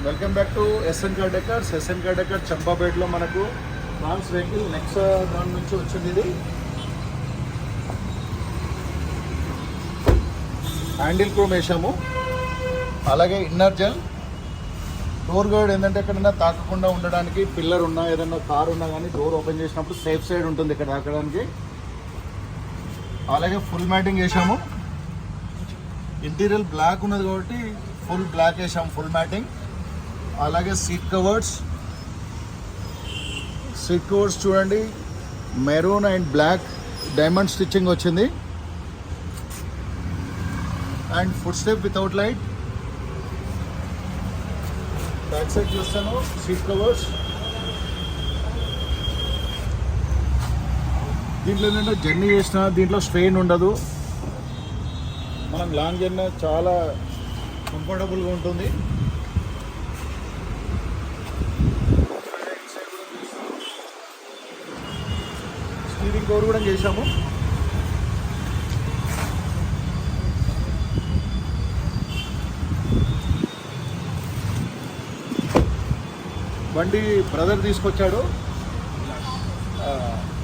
Welcome back to SN car decors. SN car decor చంపాపేటలో మనకు trans vehicle next దాని నుంచి వచ్చింది. ఇది హ్యాండిల్ క్రోమ్ వేసాము, అలాగే ఇన్నర్ జెల్ డోర్ గార్డ్ ఏంటంటే ఎక్కడైనా తాకకుండా ఉండడానికి, పిల్లర్ ఉన్నా ఏదైనా కార్ ఉన్నా కానీ డోర్ ఓపెన్ చేసినప్పుడు సేఫ్ సైడ్ ఉంటుంది ఇక్కడ తాకడానికి. అలాగే ఫుల్ మ్యాటింగ్ వేసాము. ఇంటీరియర్ బ్లాక్ ఉన్నది కాబట్టి ఫుల్ బ్లాక్ వేసాము, ఫుల్ మ్యాటింగ్. అలాగే సీట్ కవర్స్ చూడండి, maroon and black diamond stitching వచ్చింది. And foot step without light. Back side చూస్తాను సీట్ కవర్స్. దీంట్లో ఏంటంటే జర్నీ చేసిన దీంట్లో స్ట్రెయిన్ ఉండదు, మనం లాంగ్ జర్నీ చాలా కంఫర్టబుల్గా ఉంటుంది. స్టీరింగ్ కవర్ కూడా చేసాము. బండి బ్రదర్ తీసుకొచ్చాడు.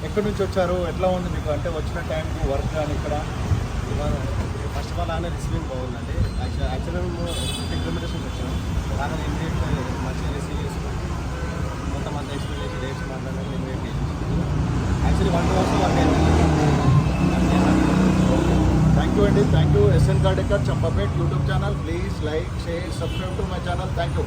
ఎక్కడి నుంచి వచ్చారు, ఎట్లా ఉంది మీకు అంటే వచ్చిన టైంకి వర్క్ కానీ ఇక్కడ? ఫస్ట్ ఆఫ్ ఆల్ ఆయన రిసీవింగ్ బాగుందండి. యాక్చువల్గా మేము 50 కిలోమీటర్స్ నుంచి వచ్చాము. కానీ ఇమీడియట్ మంచిగా రిసీవ్ చేసుకుని మొత్తం అంతా ఎక్స్ప్లెయిన్ చేసి డేట్స్ మాట్లాడడం ఇమీడియట్ చేసి యాక్చువల్లీ 1 2 అవర్స్ వర్క్ అయింది. థ్యాంక్ యూ అండి, thank you. SN car decor Champapet YouTube channel. Please like, share, subscribe to my channel. Thank you.